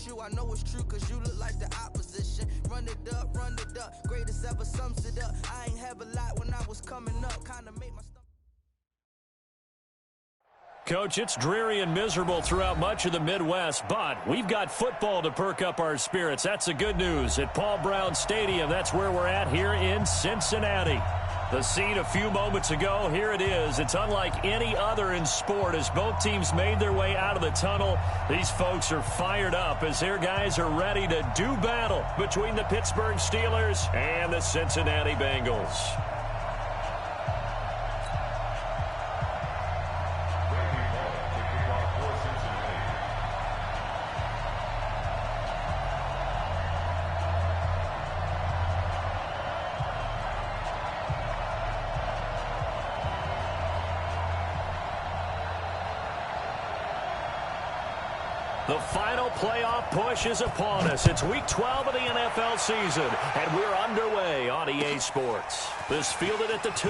with you, I know it's true, cause you look like the opposition. Run it up, greatest ever sums it up. I ain't have a lot when I was coming up, kinda made my stomach. Coach, it's dreary and miserable throughout much of the Midwest, but we've got football to perk up our spirits. That's the good news. At Paul Brown Stadium, that's where we're at here in Cincinnati. The scene a few moments ago, here it is. It's unlike any other in sport as both teams made their way out of the tunnel. These folks are fired up as their guys are ready to do battle between the Pittsburgh Steelers and the Cincinnati Bengals. The final playoff push is upon us. It's Week 12 of the NFL season, and we're underway on EA Sports. This fielded at the 2.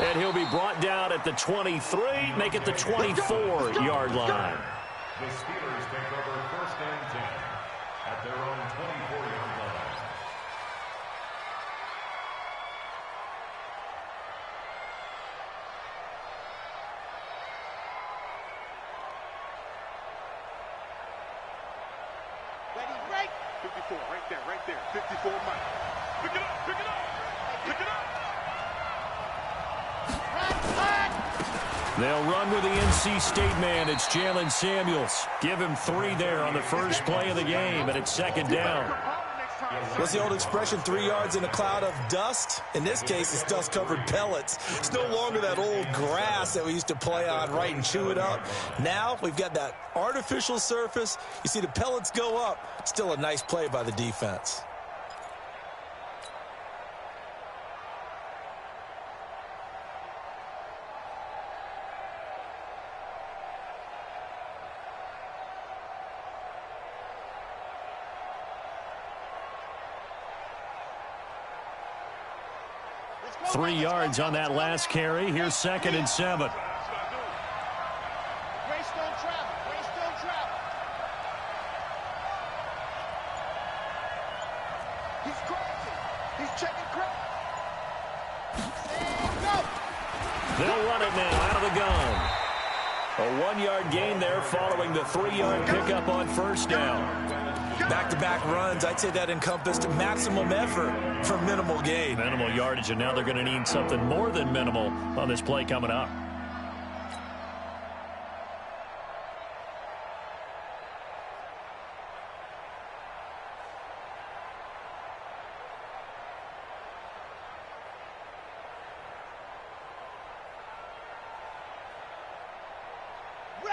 And he'll be brought down at the 23, make it the 24-yard line. The Steelers take over 1st and 10 at their own 24-yard line. Right. 54, right there. 54, Mike. Pick it up. They'll run with the NC State man. It's Jalen Samuels. Give him 3 there on the first play of the game, and it's 2nd down. What's the old expression, 3 yards in a cloud of dust? In this case, it's dust-covered pellets. It's no longer that old grass that we used to play on, right, and chew it up. Now we've got that artificial surface. You see the pellets go up. Still a nice play by the defense. Three yards on that last carry. Here's 2nd and 7. He's crossing. He's checking crap. They'll run it now out of the gun. A 1-yard gain there following the 3-yard pickup on 1st down. Back-to-back runs, I'd say that encompassed maximum effort for minimal gain. Minimal yardage, and now they're going to need something more than minimal on this play coming up.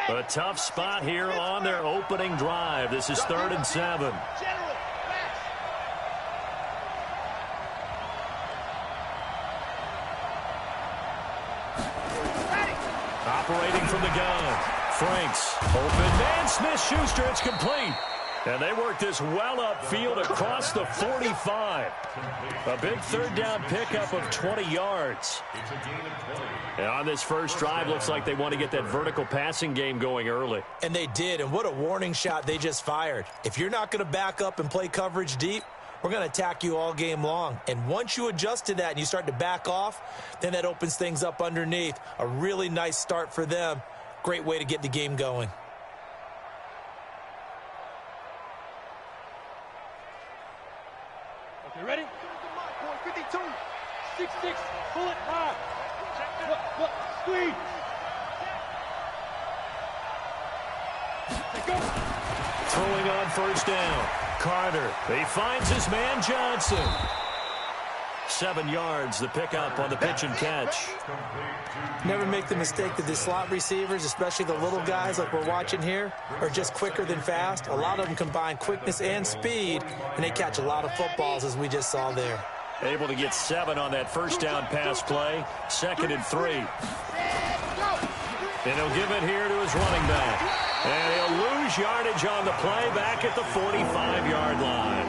A tough spot here on their opening drive. This is 3rd and 7. Operating from the gun. Franks. Open man. Smith-Schuster. It's complete. And they work this well upfield across the 45. A big 3rd down pickup of 20 yards. And on this first drive, looks like they want to get that vertical passing game going early. And they did, and what a warning shot they just fired. If you're not going to back up and play coverage deep, we're going to attack you all game long. And once you adjust to that and you start to back off, then that opens things up underneath. A really nice start for them. Great way to get the game going. You ready? 52, 6-6, pull it high. Look, squeeze. Go. Throwing on 1st down. Carter. He finds his man Johnson. 7 yards, the pickup on the pitch and catch. Never make the mistake that the slot receivers, especially the little guys like we're watching here, are just quicker than fast. A lot of them combine quickness and speed, and they catch a lot of footballs, as we just saw there. Able to get 7 on that 1st down pass play. 2nd and 3. And he'll give it here to his running back. And he'll lose yardage on the play back at the 45-yard line.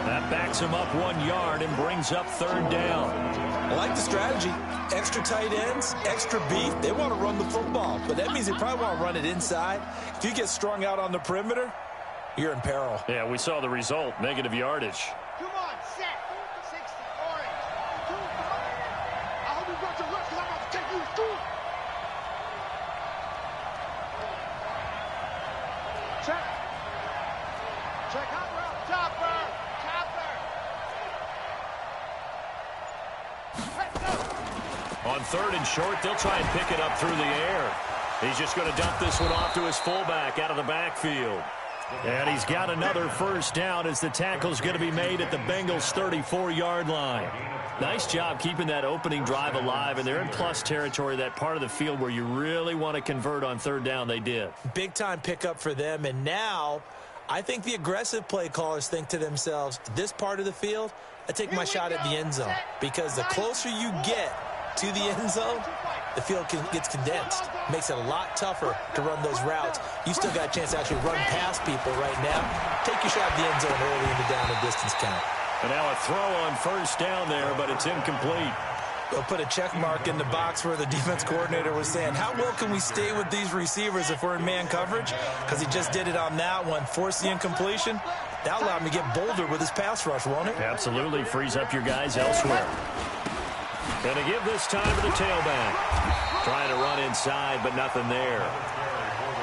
That backs him up 1 yard and brings up 3rd down. I like the strategy. Extra tight ends, extra beef. They want to run the football, but that means they probably want to run it inside. If you get strung out on the perimeter, you're in peril. Yeah, we saw the result, negative yardage. Come on, set. 60, orange. I hope you brought your rush because I'm about to take you through. Check. Check out route. Chopper. On 3rd and short, they'll try and pick it up through the air. He's just going to dump this one off to his fullback out of the backfield. And he's got another 1st down as the tackle's going to be made at the Bengals' 34-yard line. Nice job keeping that opening drive alive, and they're in plus territory, that part of the field where you really want to convert on 3rd down. They did. Big-time pickup for them, and now I think the aggressive play callers think to themselves, this part of the field, I take my shot at the end zone, because the closer you get to the end zone, the field gets condensed. Makes it a lot tougher to run those routes. You still got a chance to actually run past people right now. Take your shot at the end zone early in the down and distance count. And now a throw on 1st down there, but it's incomplete. They'll put a check mark in the box where the defense coordinator was saying, how well can we stay with these receivers if we're in man coverage? Because he just did it on that one, forced the incompletion. That'll allow him to get bolder with his pass rush, won't it? Absolutely. Frees up your guys elsewhere. Going to give this time to the tailback. Trying to run inside, but nothing there.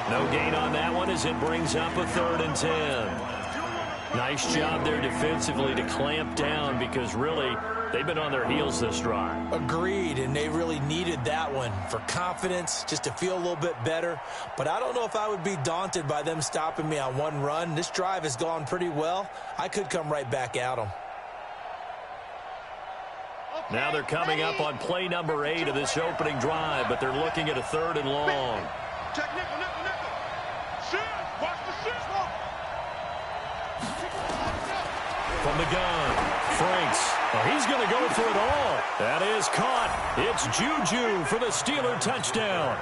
No gain on that one as it brings up a 3rd and 10. Nice job there defensively to clamp down because really they've been on their heels this drive. Agreed, and they really needed that one for confidence, just to feel a little bit better. But I don't know if I would be daunted by them stopping me on one run. This drive has gone pretty well. I could come right back at them. Now they're coming up on play number 8 of this opening drive, but they're looking at a 3rd and long. Check nickel. Shoot. Watch the shoot. From the gun, Franks. Oh, he's going to go for it all. That is caught. It's Juju for the Steeler touchdown.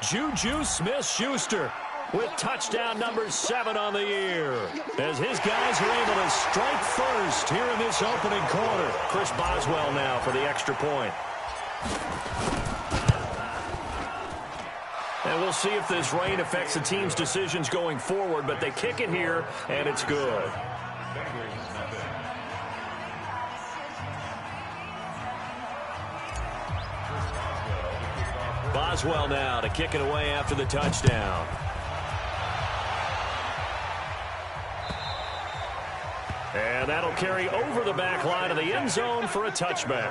Juju Smith-Schuster with touchdown number 7 on the year, as his guys are able to strike first here in this opening quarter. Chris Boswell now for the extra point. And we'll see if this rain affects the team's decisions going forward, but they kick it here, and it's good. Boswell now to kick it away after the touchdown. And that'll carry over the back line of the end zone for a touchback.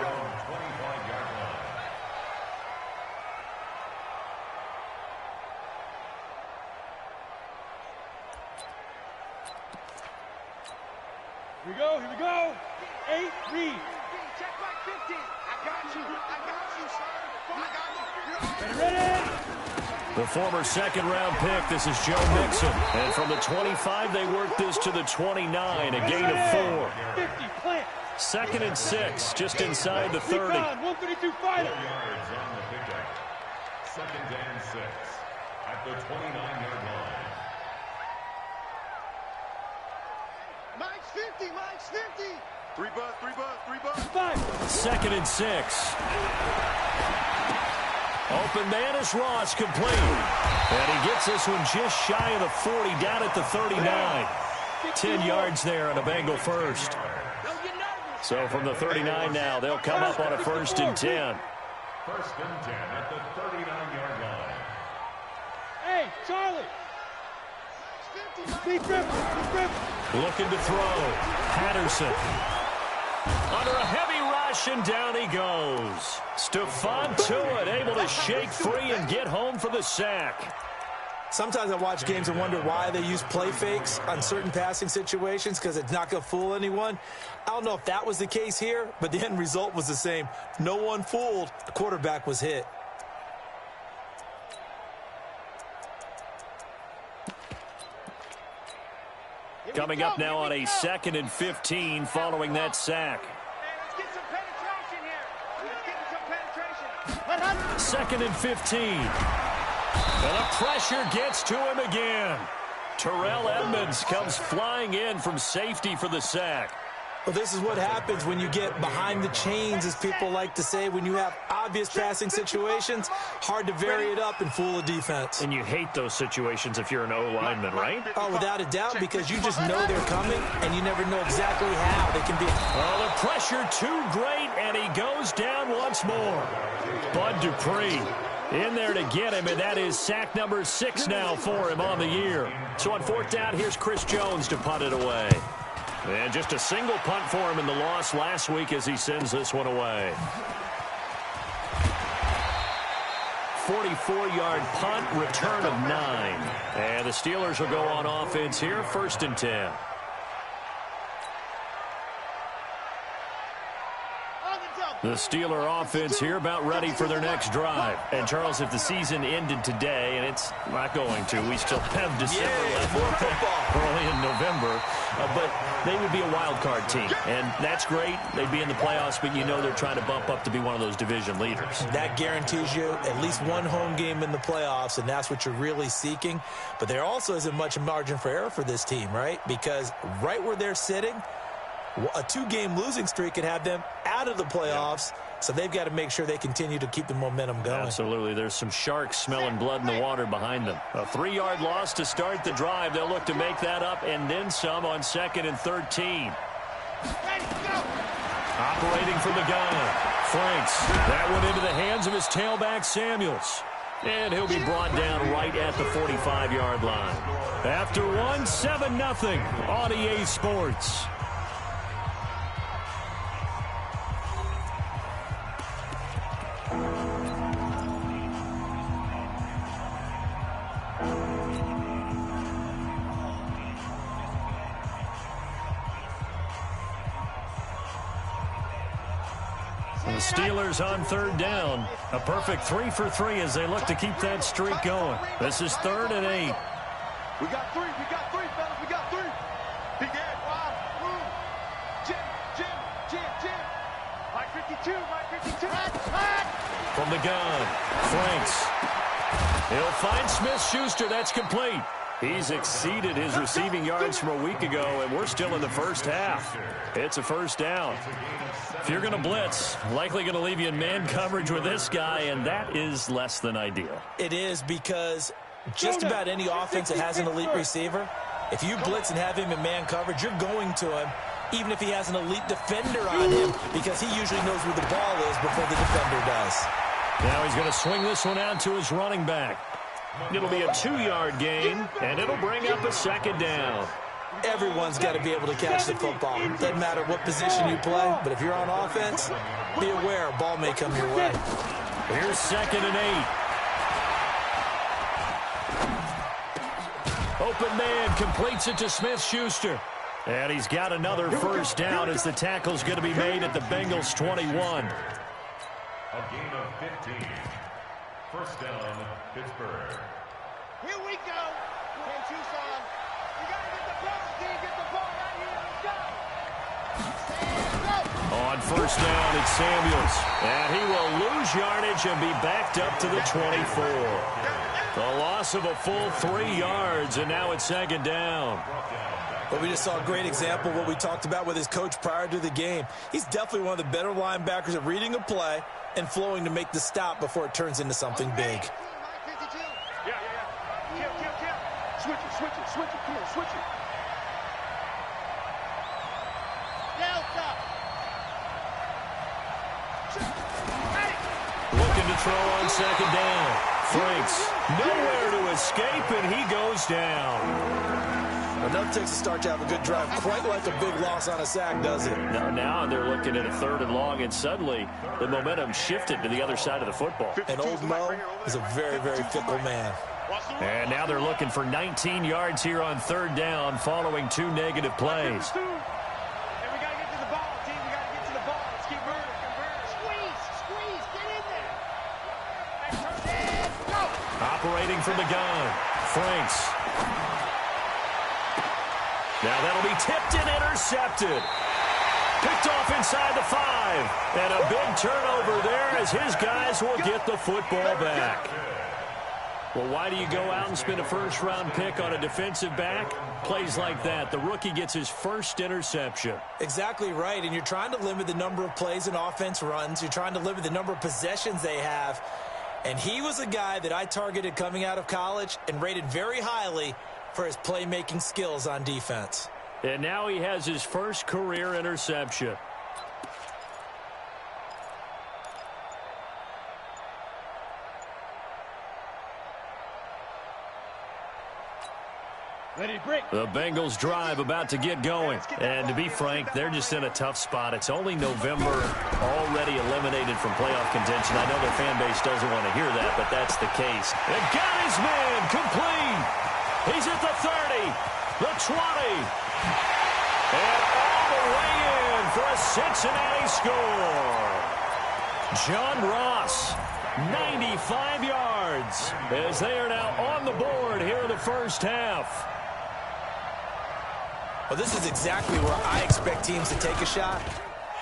Here we go. 8, read. Check back 50. I got you, son. Ready? The former second-round pick, this is Joe Mixon. And from the 25, they work this to the 29, a gain of 4. 50, plant. 2nd and 6, just inside the 30. 152 fighter. 2nd and 6 at the 29-yard line. Mike's 50. 3 bucks. 2nd and 6. Open man is Ross, complete. And he gets this one just shy of the 40, down at the 39. 10 yards there on a Bengal first. So from the 39 now, they'll come up on a 1st and 10. 1st and 10 at the 39-yard line. Hey, Charlie. Looking to throw. Patterson. Under a heavy rush, and down he goes. Stephon Tuitt able to shake free and get home for the sack. Sometimes I watch games and wonder why they use play fakes on certain passing situations, because it's not going to fool anyone. I don't know if that was the case here, but the end result was the same. No one fooled. The quarterback was hit. Coming up now on a 2nd and 15 following that sack. Let's get some penetration here. 2nd and 15. And the pressure gets to him again. Terrell Edmonds comes flying in from safety for the sack. Well, this is what happens when you get behind the chains, as people like to say. When you have obvious passing situations, hard to vary it up and fool a defense. And you hate those situations if you're an O-lineman, right? Oh, without a doubt, because you just know they're coming, and you never know exactly how they can be. Oh, the pressure too great, and he goes down once more. Bud Dupree in there to get him, and that is sack number 6 now for him on the year. So on 4th down, here's Chris Jones to punt it away. And just a single punt for him in the loss last week as he sends this one away. 44-yard punt, return of 9. And the Steelers will go on offense here, 1st and 10. The Steeler offense here about ready for their next drive. And, Charles, if the season ended today, and it's not going to, we still have December left, more football early in November, but they would be a wild card team. And that's great. They'd be in the playoffs, but you know they're trying to bump up to be one of those division leaders. That guarantees you at least one home game in the playoffs, and that's what you're really seeking. But there also isn't much margin for error for this team, right? Because right where they're sitting, a 2-game losing streak could have them out of the playoffs, so they've got to make sure they continue to keep the momentum going. Absolutely. There's some sharks smelling blood in the water behind them. A 3-yard loss to start the drive. They'll look to make that up and then some on 2nd and 13. Operating from the gun, Franks. That one into the hands of his tailback, Samuels. And he'll be brought down right at the 45-yard line. After one, 7-0 on EA Sports. The Steelers on 3rd down. A perfect 3 for 3 as they look to keep that streak going. This is 3rd and 8. We got 3, fellas, we got 3. Big Ed, wow, move. Jim. Mike 52. From the gun, Franks. He'll find Smith-Schuster. That's complete. He's exceeded his receiving yards from a week ago, and we're still in the first half. It's a 1st down. If you're going to blitz, likely going to leave you in man coverage with this guy, and that is less than ideal. It is, because just about any offense that has an elite receiver, if you blitz and have him in man coverage, you're going to him, even if he has an elite defender on him, because he usually knows where the ball is before the defender does. Now he's going to swing this one out to his running back. It'll be a 2-yard gain, and it'll bring up a 2nd down. Everyone's got to be able to catch the football. Doesn't matter what position you play, but if you're on offense, be aware a ball may come your way. Here's 2nd and 8. Open man completes it to Smith-Schuster. And he's got another 1st down as the tackle's going to be made at the Bengals 21. A gain of 15. 1st down, Pittsburgh. Here we go. Hey, Tucson. You got to get the ball, Steve. Get the ball right here. Let's go. On 1st down, it's Samuels. And he will lose yardage and be backed up to the 24. The loss of a full 3 yards, and now it's 2nd down. But we just saw a great example of what we talked about with his coach prior to the game. He's definitely one of the better linebackers at reading a play and flowing to make the stop before it turns into something big. Yeah. Kill. Switch it. Come on, switch it. Delta. Looking to throw on 2nd down. Franks nowhere to escape, and he goes down. Enough takes a start to have a good drive, quite like a big loss on a sack, does it? Now they're looking at a 3rd and long, and suddenly the momentum shifted to the other side of the football. And old Mo is a very, very fickle man. And now they're looking for 19 yards here on 3rd down following 2 negative plays. And we got to get to the ball, team. We got to get to the ball. Let's keep burning. Squeeze. Get in there. Go. Operating from the gun, Franks. Now that'll be tipped and intercepted. Picked off inside the 5. And a big turnover there as his guys will get the football back. Well, why do you go out and spend a first-round pick on a defensive back? Plays like that. The rookie gets his first interception. Exactly right, and you're trying to limit the number of plays an offense runs. You're trying to limit the number of possessions they have. And he was a guy that I targeted coming out of college and rated very highly for his playmaking skills on defense. And now he has his first career interception. Ready, break. The Bengals drive about to get going. And to be frank, they're just in a tough spot. It's only November, already eliminated from playoff contention. I know their fan base doesn't want to hear that, but that's the case. And got his man complete. He's at the 30, the 20, and all the way in for a Cincinnati score. John Ross, 95 yards, as they are now on the board here in the first half. Well, this is exactly where I expect teams to take a shot.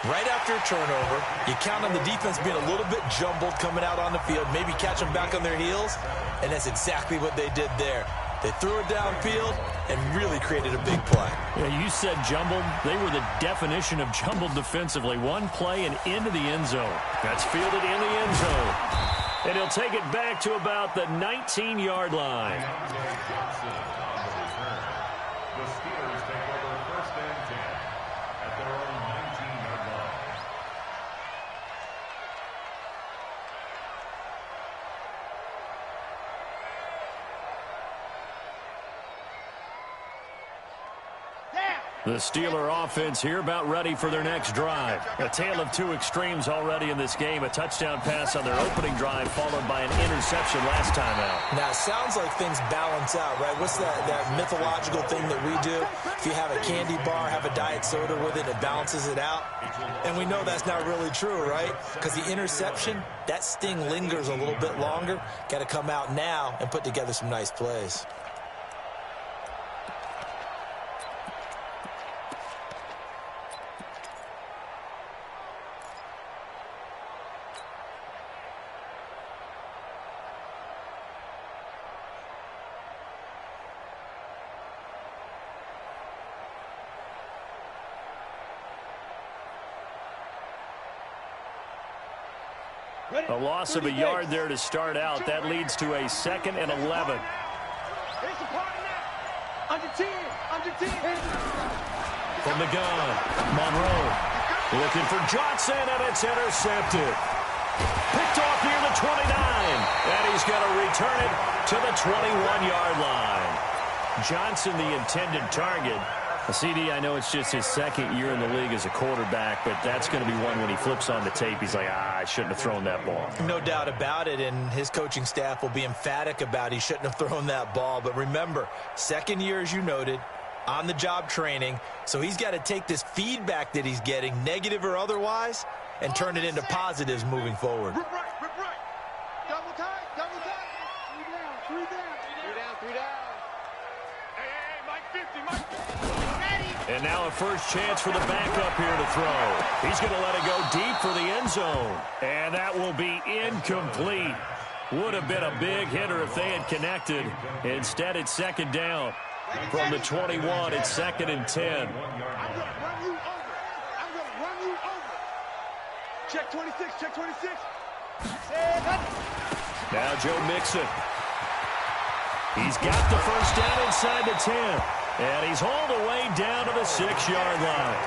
Right after a turnover, you count on the defense being a little bit jumbled coming out on the field, maybe catch them back on their heels, and that's exactly what they did there. They threw it downfield and really created a big play. Yeah, you said jumbled. They were the definition of jumbled defensively. One play and into the end zone. That's fielded in the end zone. And he'll take it back to about the 19-yard line. The Steelers take over first and 10 at their own 19-yard line. The Steeler offense here about ready for their next drive. A tale of two extremes already in this game. A touchdown pass on their opening drive followed by an interception last time out. Now, it sounds like things balance out, right? What's that mythological thing that we do? If you have a candy bar, have a diet soda with it, it balances it out. And we know that's not really true, right? Because the interception, that sting lingers a little bit longer. Got to come out now and put together some nice plays. A loss of a yard there to start out. That leads to a 2nd and 11. Under 10. From the gun, Monroe looking for Johnson, and it's intercepted. Picked off near the 29, and he's going to return it to the 21-yard line. Johnson, the intended target. CD, I know it's just his second year in the league as a quarterback, but that's going to be one when he flips on the tape. He's like, I shouldn't have thrown that ball. No doubt about it, and his coaching staff will be emphatic about he shouldn't have thrown that ball. But remember, second year, as you noted, on-the-job training, so he's got to take this feedback that he's getting, negative or otherwise, and turn it into positives moving forward. Rip right. Double time. 3 down. Hey, Mike 50, Mike 50. And now a first chance for the backup here to throw. He's going to let it go deep for the end zone. And that will be incomplete. Would have been a big hitter if they had connected. Instead, it's second down. From the 21, it's 2nd and 10. I'm going to run you over. Check 26. Now Joe Mixon. He's got the first down inside the 10. And he's hauled away down to the 6-yard line.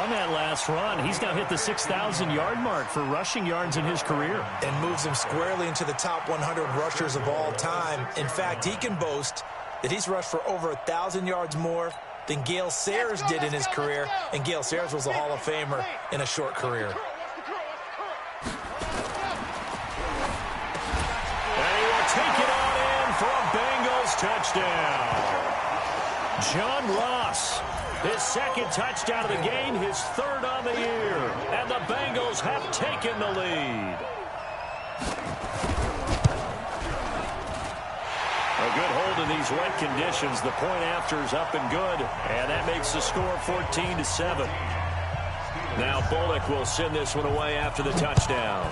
On that last run, he's now hit the 6,000-yard mark for rushing yards in his career. And moves him squarely into the top 100 rushers of all time. In fact, he can boast that he's rushed for over 1,000 yards more than Gale Sayers did in his career. And Gale Sayers was a Hall of Famer in a short career. And he will take it on in for a Bengals touchdown. John Ross, his 2nd touchdown of the game, his 3rd on the year. And the Bengals have taken the lead. A good hold in these wet conditions. The point after is up and good. And that makes the score 14-7. Now Bullock will send this one away after the touchdown.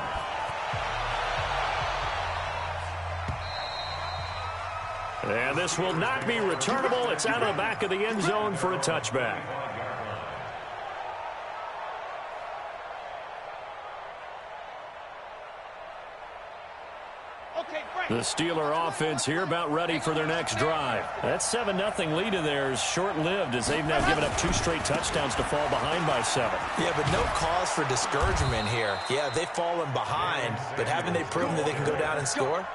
And this will not be returnable. It's out of the back of the end zone for a touchback. The Steeler offense here about ready for their next drive. That 7-0 lead of theirs short-lived as they've now given up 2 straight touchdowns to fall behind by 7. Yeah, but no cause for discouragement here. Yeah, they've fallen behind, but haven't they proven that they can go down and score?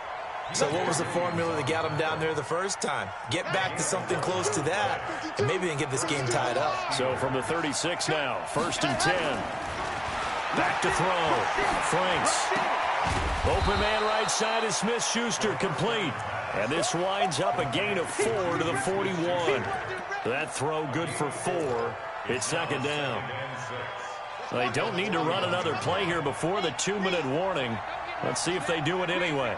So what was the formula that got them down there the first time? Get back to something close to that, and maybe they can get this game tied up. So from the 36 now, 1st and 10. Back to throw. Franks. Open man right side is Smith-Schuster, complete. And this winds up a gain of 4 to the 41. That throw good for 4. It's 2nd down. They don't need to run another play here before the 2-minute warning. Let's see if they do it anyway.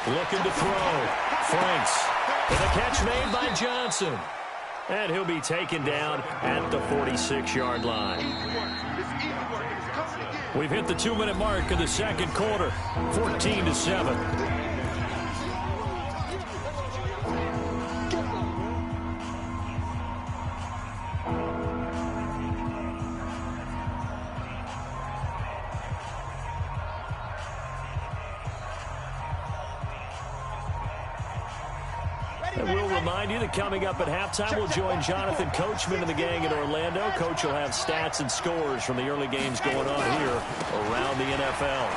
Looking to throw. Franks. And a catch made by Johnson. And he'll be taken down at the 46-yard line. We've hit the 2-minute mark of the second quarter, 14-7. And we'll remind you that coming up at halftime, we'll join Jonathan Coachman and the gang in Orlando. Coach will have stats and scores from the early games going on here around the NFL.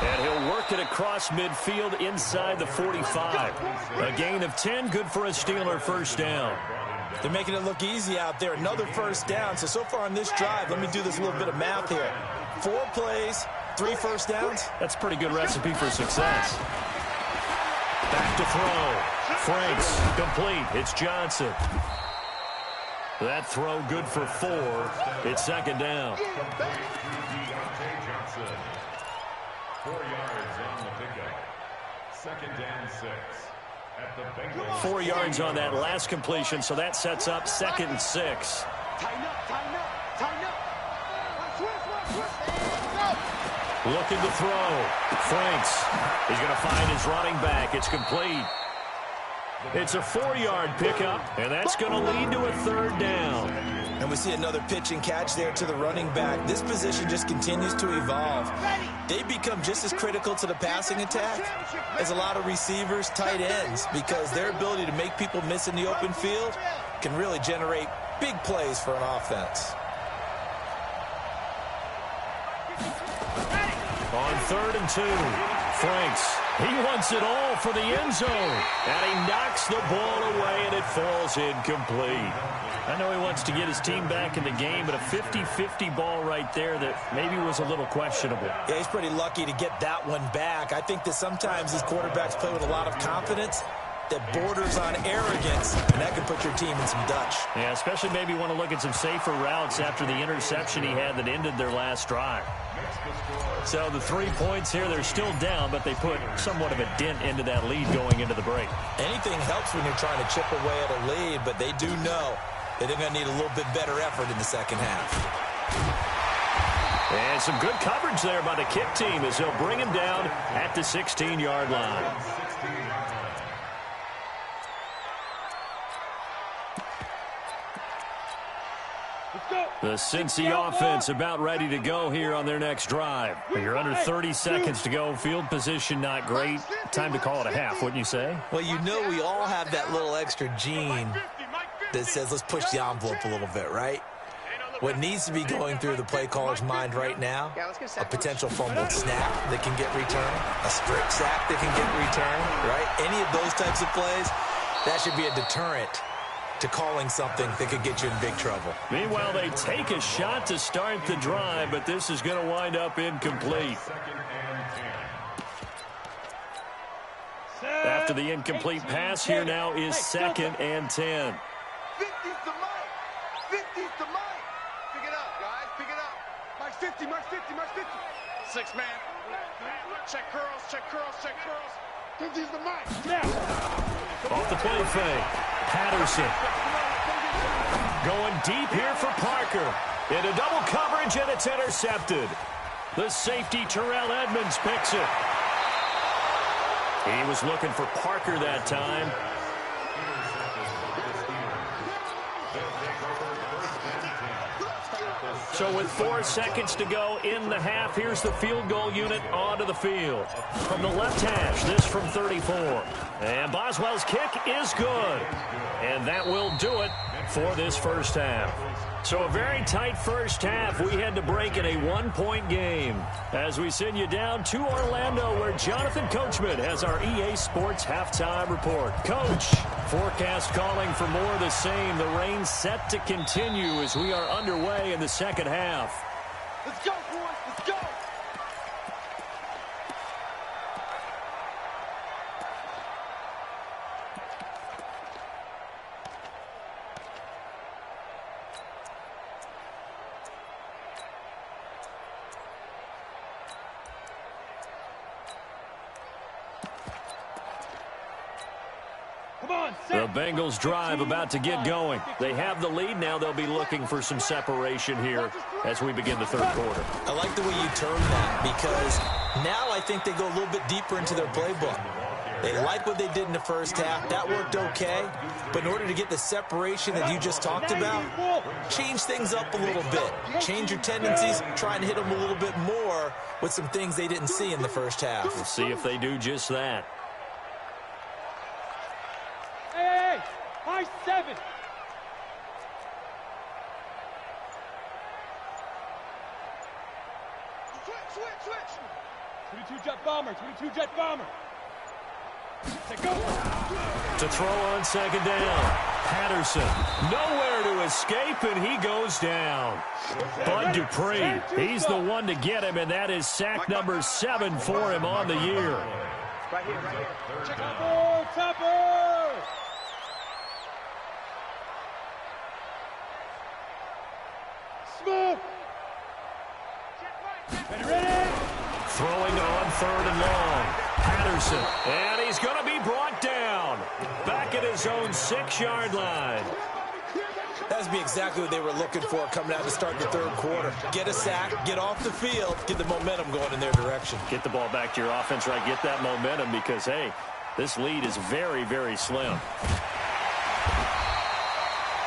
And he'll work it across midfield inside the 45. A gain of 10, good for a Steeler first down. They're making it look easy out there. Another first down. So far on this drive, let me do this little bit of math here. 4 plays, 3 first downs. That's a pretty good recipe for success. Back to throw. Franks, complete. It's Johnson. That throw good for 4. It's 2nd down. 4 yards on the pickup. 2nd down 6. At the 4 yards on that last completion, so that sets up 2nd and 6. Tighten up, tighten up, tighten up. Looking to throw. Franks. He's going to find his running back. It's complete. It's a 4-yard pickup, and that's going to lead to a 3rd down. And we see another pitch and catch there to the running back. This position just continues to evolve. They become just as critical to the passing attack as a lot of receivers, tight ends, because their ability to make people miss in the open field can really generate big plays for an offense. On 3rd and 2, Franks. He wants it all for the end zone. And he knocks the ball away, and it falls incomplete. I know he wants to get his team back in the game, but a 50-50 ball right there that maybe was a little questionable. Yeah, he's pretty lucky to get that one back. I think that sometimes these quarterbacks play with a lot of confidence that borders on arrogance, and that can put your team in some Dutch. Yeah, especially maybe want to look at some safer routes after the interception he had that ended their last drive. So the 3 points here, they're still down, but they put somewhat of a dent into that lead going into the break. Anything helps when you're trying to chip away at a lead, but they do know that they're going to need a little bit better effort in the second half. And some good coverage there by the kick team as they'll bring him down at the 16-yard line. The Cincy offense about ready to go here on their next drive. You're under 30 seconds to go. Field position not great. Time to call it a half, wouldn't you say? Well, you know we all have that little extra gene that says let's push the envelope a little bit, right? What needs to be going through the play caller's mind right now, a potential fumbled snap that can get returned, a strip sack that can get returned, right? Any of those types of plays, that should be a deterrent to calling something that could get you in big trouble. Meanwhile, they take a shot to start the drive, but this is going to wind up incomplete. After the incomplete pass, here now is 2nd and 10. 50's the mic. 50's the mic. Pick it up, guys. Pick it up. Mark 50, Mark 50, Mark 50. 6 man. Check curls, check curls, check curls. 50's the mic. Now. Off the play fake. Patterson. Going deep here for Parker. Into double coverage, and it's intercepted. The safety, Terrell Edmonds, picks it. He was looking for Parker that time. So with 4 seconds to go in the half, here's the field goal unit onto the field. From the left hash, this from 34. And Boswell's kick is good. And that will do it for this first half. So a very tight first half. We had to break in a 1-point game as we send you down to Orlando, where Jonathan Coachman has our EA Sports halftime report. Coach, forecast calling for more of the same. The rain set to continue as we are underway in the second half. Let's go, boys. Let's go. The Bengals drive about to get going. They have the lead. Now they'll be looking for some separation here as we begin the third quarter. I like the way you term that, because now I think they go a little bit deeper into their playbook. They like what they did in the first half. That worked okay. But in order to get the separation that you just talked about, change things up a little bit. Change your tendencies. Try and hit them a little bit more with some things they didn't see in the first half. We'll see if they do just that. High 7. Switch. 22 jet bomber. 22 jet bomber. Go. To throw on second down. Patterson, nowhere to escape, and he goes down. Bud Dupree, he's the one to get him, and that is sack number 7 for him on the year. Right here. Check out Topper. Smooth. Ready. Throwing on third and long. Patterson, and he's going to be brought down. Back at his own 6-yard line. That would be exactly what they were looking for coming out to start the third quarter. Get a sack, get off the field, get the momentum going in their direction. Get the ball back to your offense, right? Get that momentum because, hey, this lead is very, very slim.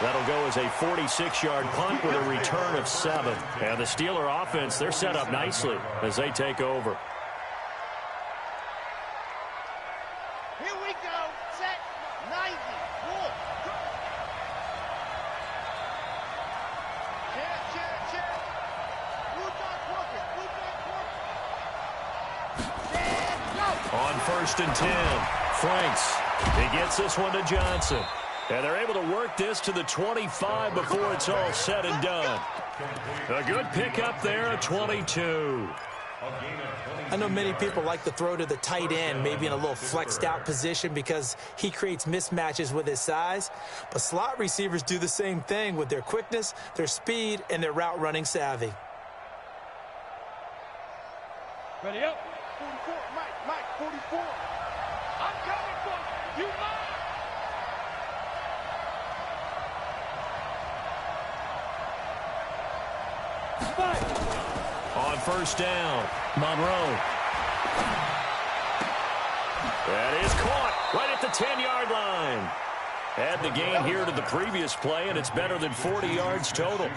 That'll go as a 46-yard punt with a return of 7. And the Steeler offense, they're set up nicely as they take over. Here we go. Set 90. Roll. Check. Blue dot working. On first and 10, Franks. He gets this one to Johnson. And they're able to work this to the 25 before it's all said and done. A good pickup there at 22. I know many people like to throw to the tight end, maybe in a little flexed out position because he creates mismatches with his size. But slot receivers do the same thing with their quickness, their speed, and their route running savvy. Ready up. 44. Mike, 44. I'm coming for you. You Mike. On first down, Monroe. That is caught right at the 10-yard line. Add the gain here to the previous play, and it's better than 40 yards total.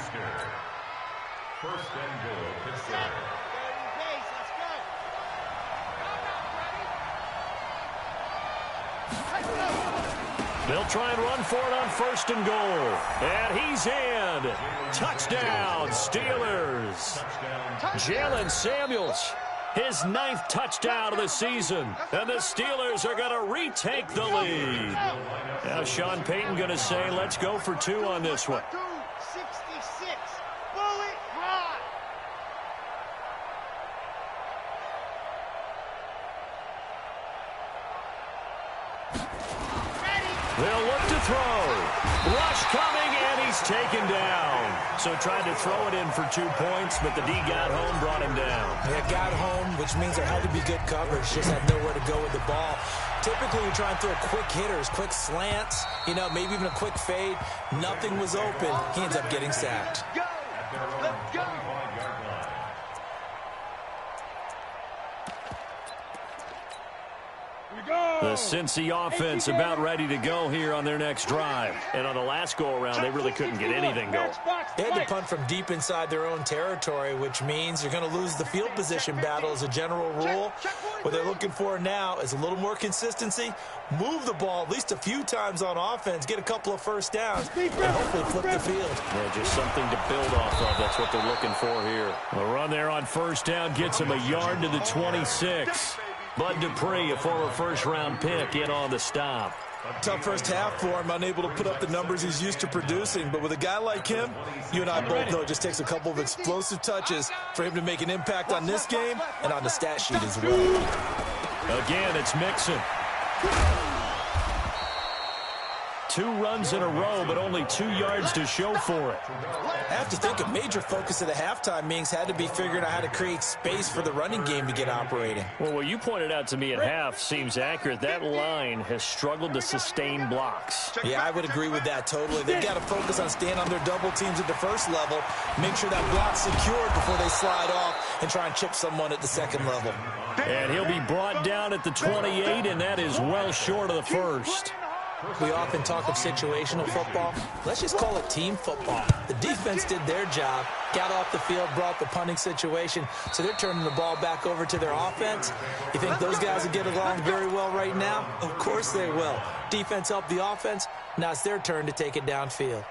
First and goal, Pittsburgh. They'll try and run for it on first and goal. And he's in. Touchdown, Steelers. Jalen Samuels, his 9th touchdown of the season. And the Steelers are going to retake the lead. Now Sean Payton going to say, let's go for 2 on this one. 66. Bullet high. They'll look to throw. Rush coming, and he's taken down. So tried to throw it in for 2 points, but the D got home, brought him down. Yeah, got home, which means there had to be good coverage. Just had nowhere to go with the ball. Typically, we try and throw quick hitters, quick slants, maybe even a quick fade. Nothing was open. He ends up getting sacked. Go. Let's go. The Cincy offense about ready to go here on their next drive. And on the last go-around, they really couldn't get anything going. They had to punt from deep inside their own territory, which means you're going to lose the field position battle as a general rule. What they're looking for now is a little more consistency, move the ball at least a few times on offense, get a couple of first downs, and hopefully flip the field. Yeah, just something to build off of. That's what they're looking for here. A run there on first down gets him a yard to the 26. Bud Dupree, a former first-round pick, in on the stop. Tough first half for him, unable to put up the numbers he's used to producing. But with a guy like him, you and I both know it just takes a couple of explosive touches for him to make an impact on this game and on the stat sheet as well. Again, it's Mixon. 2 runs in a row, but only 2 yards to show for it. I have to think a major focus of the halftime meetings had to be figuring out how to create space for the running game to get operating. Well, what you pointed out to me at half seems accurate. That line has struggled to sustain blocks. Yeah, I would agree with that totally. They've got to focus on staying on their double teams at the first level, make sure that block's secured before they slide off and try and chip someone at the second level. And he'll be brought down at the 28, and that is well short of the first. We often talk of situational football. Let's just call it team football. The defense did their job, got off the field, brought the punting situation, so they're turning the ball back over to their offense. You think those guys will get along very well right now? Of course they will. Defense helped the offense. Now it's their turn to take it downfield.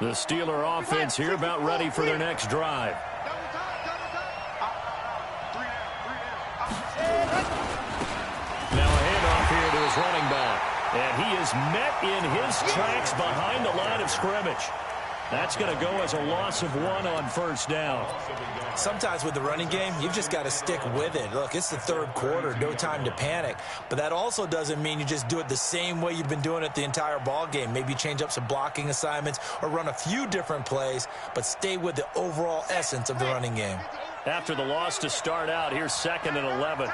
The Steeler offense here about ready for their next drive. Now a handoff here to his running back. And he is met in his tracks behind the line of scrimmage. That's going to go as a loss of 1 on first down. Sometimes with the running game, you've just got to stick with it. Look, it's the third quarter, no time to panic. But that also doesn't mean you just do it the same way you've been doing it the entire ball game. Maybe change up some blocking assignments or run a few different plays, but stay with the overall essence of the running game. After the loss to start out, here's 2nd and 11.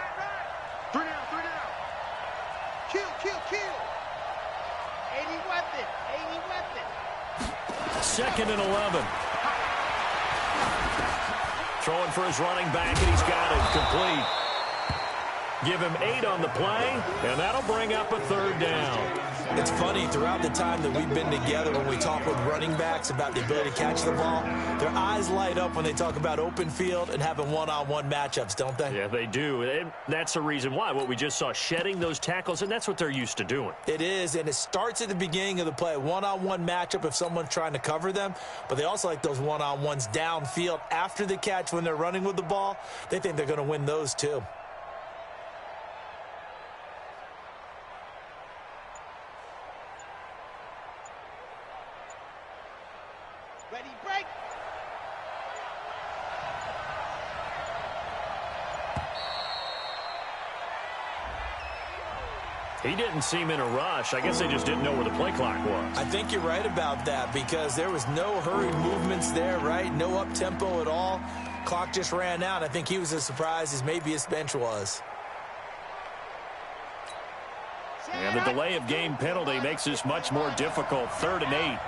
3 down. Kill. 80 weapon. 2nd and 11. Throwing for his running back, and he's got it complete. Give him 8 on the play, and that'll bring up a 3rd down. It's funny, throughout the time that we've been together, when we talk with running backs about the ability to catch the ball, their eyes light up when they talk about open field and having one-on-one matchups, don't they? Yeah, they do. And that's the reason why. What we just saw, shedding those tackles, and that's what they're used to doing. It is, and it starts at the beginning of the play. One-on-one matchup if someone's trying to cover them, but they also like those one-on-ones downfield after the catch when they're running with the ball. They think they're going to win those too. Ready, break. He didn't seem in a rush. I guess they just didn't know where the play clock was. I think you're right about that because there was no hurried movements there, right? No up-tempo at all. Clock just ran out. I think he was as surprised as maybe his bench was. And the delay of game penalty makes this much more difficult. 3rd and 8.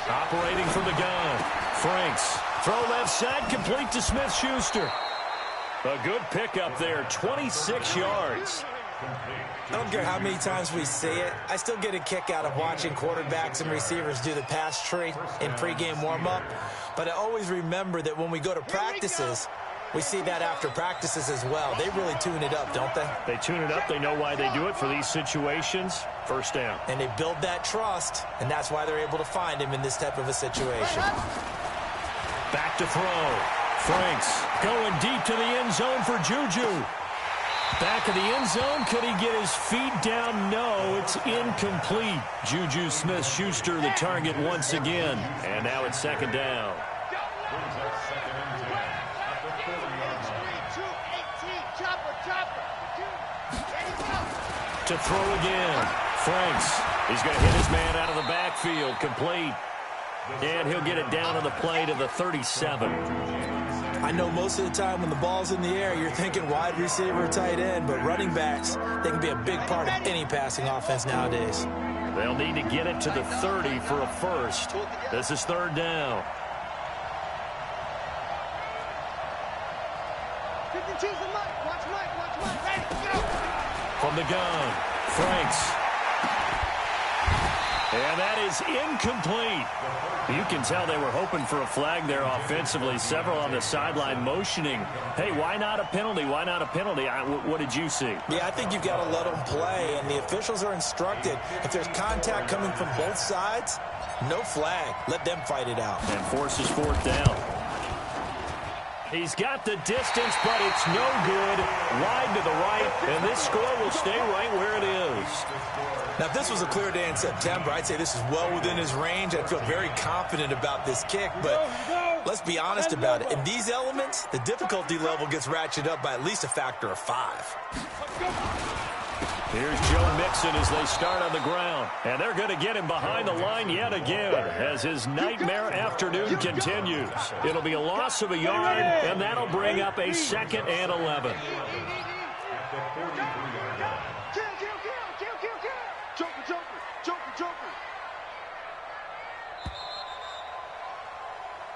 Operating from the gun. Franks. Throw left side, complete to Smith-Schuster. A good pickup there, 26 yards. I don't care how many times we see it. I still get a kick out of watching quarterbacks and receivers do the pass tree in pregame warm-up. But I always remember that when we go to practices, we see that after practices as well. They really tune it up, don't they? They tune it up. They know why they do it for these situations. First down. And they build that trust, and that's why they're able to find him in this type of a situation. Back to throw. Franks going deep to the end zone for Juju. Back of the end zone. Could he get his feet down? No, it's incomplete. Juju Smith-Schuster the target once again. And now it's 2nd down. To throw again. Franks. He's going to hit his man out of the backfield. Complete. And he'll get it down on the play to the 37. I know most of the time when the ball's in the air, you're thinking wide receiver or tight end, but running backs, they can be a big part of any passing offense nowadays. They'll need to get it to the 30 for a first. This is third down. 52's the Mike. Watch Mike. Hey, go! From the gun, Franks. And that is incomplete. You can tell they were hoping for a flag there offensively. Several on the sideline motioning, hey, why not a penalty? Why not a penalty? What did you see? Yeah, I think you've got to let them play, and the officials are instructed. If there's contact coming from both sides, no flag. Let them fight it out. And forces fourth down. He's got the distance, but it's no good. Wide to the right, and this score will stay right where it is. Now, if this was a clear day in September, I'd say this is well within his range. I'd feel very confident about this kick, but let's be honest about it. In these elements, the difficulty level gets ratcheted up by at least a factor of 5. Here's Joe Mixon as they start on the ground. And they're going to get him behind the line yet again as his nightmare afternoon continues. It'll be a loss of a yard, and that'll bring up a 2nd and 11.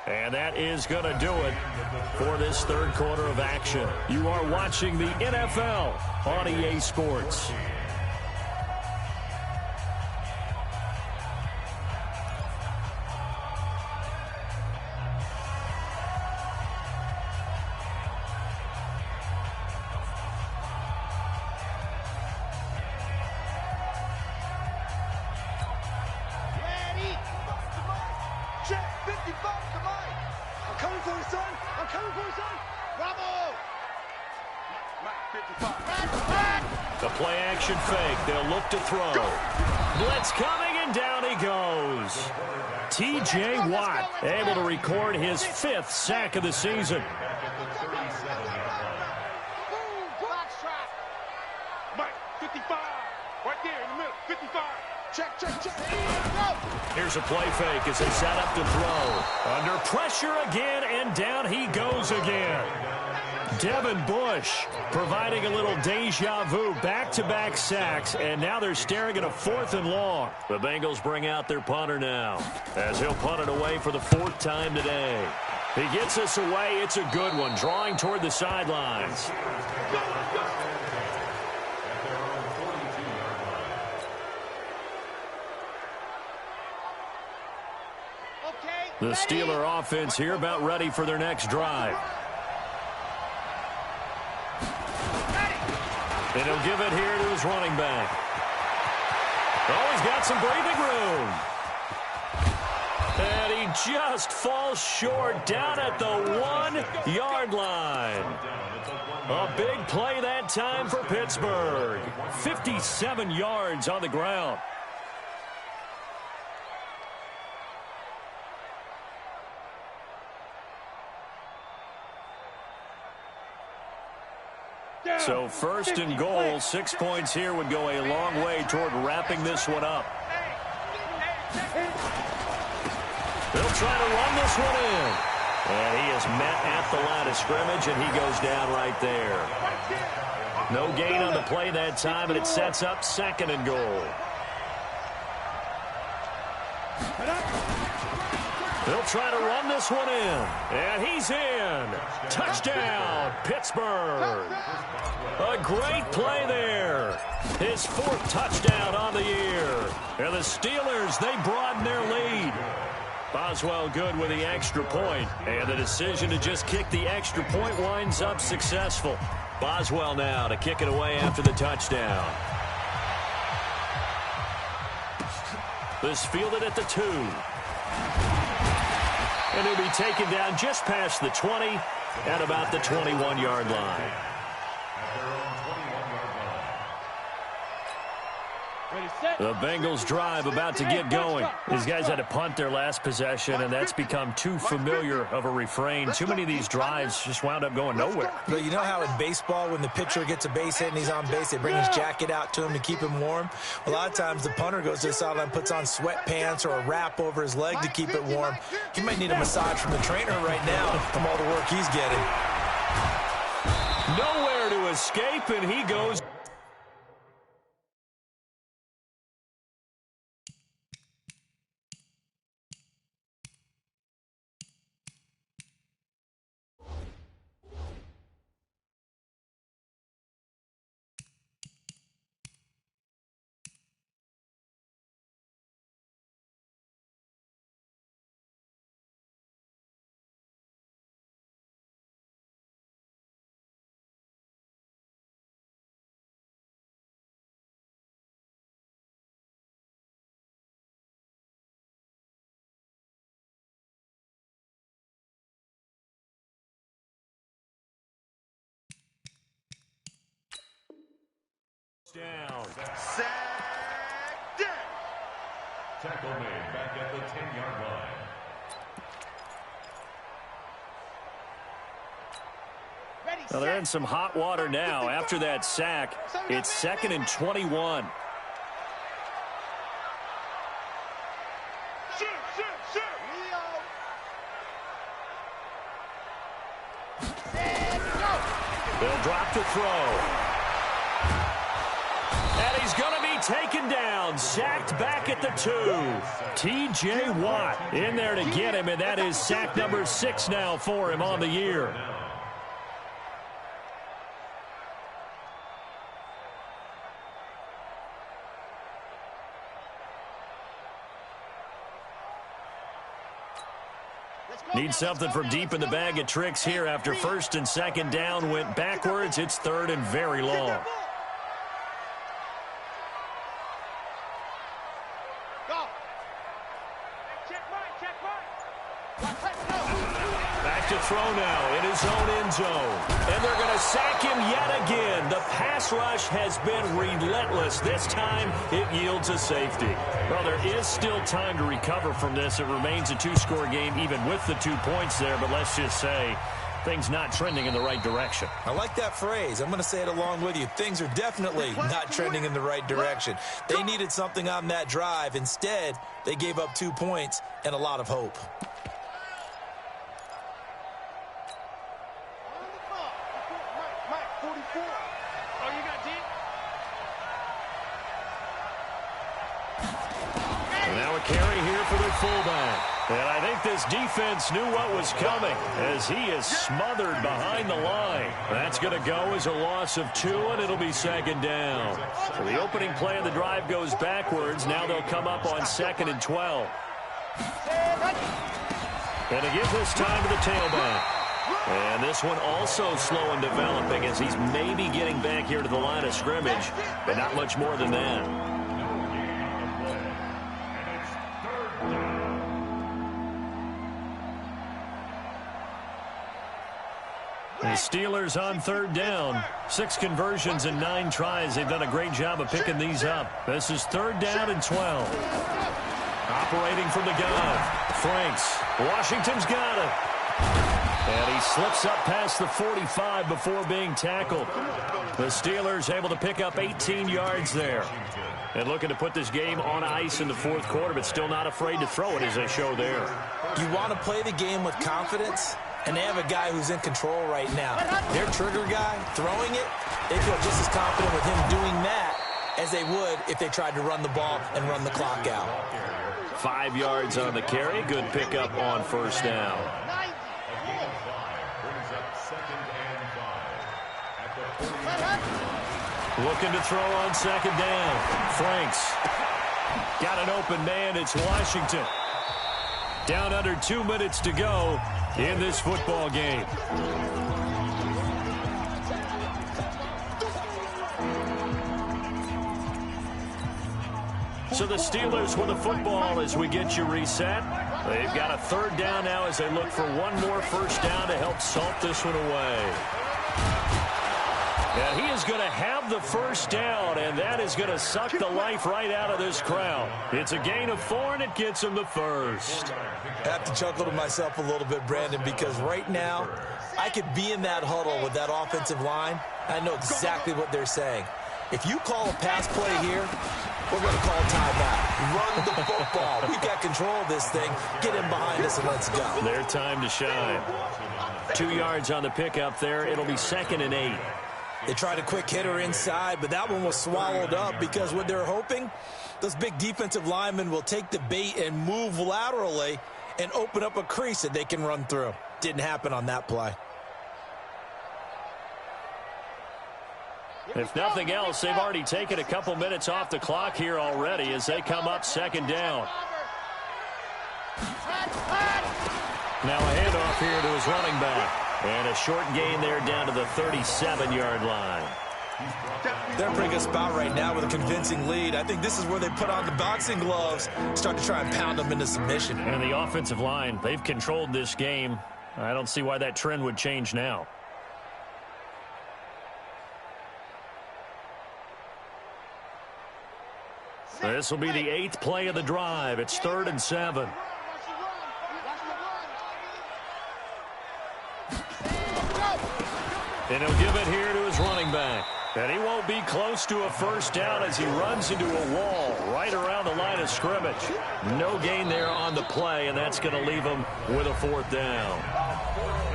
And that is going to do it for this third quarter of action. You are watching the NFL on EA Sports. The play action fake. They'll look to throw. Blitz coming, and down he goes. T.J. Watt able to record his 5th sack of the season. Mike, 55. Right there in the middle. 55. Check. Here's a play fake as they set up to throw. Under pressure again, and down he goes again. Devin Bush providing a little deja vu, back-to-back sacks, and now they're staring at a 4th and long. The Bengals bring out their punter now as he'll punt it away for the 4th time today. He gets us away. It's a good one, drawing toward the sidelines. The Steeler offense here about ready for their next drive. And he'll give it here to his running back. Oh, he's got some breathing room. And he just falls short down at the 1-yard line. A big play that time for Pittsburgh. 57 yards on the ground. So 1st and goal, 6 points here would go a long way toward wrapping this one up. They'll try to run this one in. And he is met at the line of scrimmage, and he goes down right there. No gain on the play that time, and it sets up 2nd and goal. They'll try to run this one in. And he's in. Touchdown, Pittsburgh. A great play there. His 4th touchdown on the year. And the Steelers, they broaden their lead. Boswell good with the extra point. And the decision to just kick the extra point winds up successful. Boswell now to kick it away after the touchdown. This fielded at the 2. And he'll be taken down just past the 20 at about the 21-yard line. The Bengals drive about to get going. These guys had to punt their last possession, and that's become too familiar of a refrain. Too many of these drives just wound up going nowhere. But you know how in baseball, when the pitcher gets a base hit and he's on base, they bring his jacket out to him to keep him warm? A lot of times the punter goes to the sideline, puts on sweatpants or a wrap over his leg to keep it warm. He might need a massage from the trainer right now from all the work he's getting. Nowhere to escape, and he goes. Down. Sack down. Tackle made back at the 10-yard line. Well, they're in some hot water now. After that sack, it's 2nd and 21. They'll drop to throw. And he's going to be taken down, sacked back at the 2. T.J. Watt in there to get him, and that is sack number 6 now for him on the year. Need something from deep in the bag of tricks here after 1st and 2nd down went backwards. It's 3rd and very long. Back to throw now in his own end zone. And they're going to sack him yet again. The pass rush has been relentless. This time it yields a safety. Well, there is still time to recover from this. It remains a 2-score game even with the 2 points there. But let's just say things not trending in the right direction. I like that phrase. I'm going to say it along with you. Things are definitely not trending in the right direction. They needed something on that drive. Instead, they gave up 2 points and a lot of hope. Now a carry here for their fullback. And I think this defense knew what was coming as he is smothered behind the line. That's going to go as a loss of 2, and it'll be 2nd down. So the opening play of the drive goes backwards. Now they'll come up on 2nd and 12. And to give this time to the tailback. And this one also slow in developing as he's maybe getting back here to the line of scrimmage, but not much more than that. The Steelers on 3rd down. 6 conversions and 9 tries. They've done a great job of picking these up. This is 3rd down and 12. Operating from the gun. Franks. Washington's got it. And he slips up past the 45 before being tackled. The Steelers able to pick up 18 yards there. And looking to put this game on ice in the 4th quarter, but still not afraid to throw it as they show there. You want to play the game with confidence? And they have a guy who's in control right now. Their trigger guy, throwing it, they feel just as confident with him doing that as they would if they tried to run the ball and run the clock out. 5 yards on the carry. Good pickup on 1st down. Looking to throw on 2nd down. Franks. Got an open man. It's Washington. Down under 2 minutes to go in this football game. So the Steelers with the football as we get you reset. They've got a 3rd down now as they look for one more 1st down to help salt this one away. And he is going to have the first down, and that is going to suck the life right out of this crowd. It's a gain of 4, and it gets him the first. I have to chuckle to myself a little bit, Brandon, because right now I could be in that huddle with that offensive line. I know exactly what they're saying. If you call a pass play here, we're going to call timeout. Run the football. We've got control of this thing. Get in behind us and let's go. Their time to shine. 2 yards on the pickup there. It'll be 2nd and 8. They tried a quick hitter inside, but that one was swallowed up because what they're hoping, those big defensive linemen will take the bait and move laterally and open up a crease that they can run through. Didn't happen on that play. If nothing else, they've already taken a couple minutes off the clock here already as they come up 2nd down. Now a handoff here to his running back. And a short gain there down to the 37-yard line. They're in a pretty good spot right now with a convincing lead. I think this is where they put on the boxing gloves, start to try and pound them into submission. And the offensive line, they've controlled this game. I don't see why that trend would change now. This will be the 8th play of the drive. It's 3rd and 7. And he'll give it here to his running back. And he won't be close to a first down as he runs into a wall right around the line of scrimmage. No gain there on the play, and that's going to leave him with a 4th down.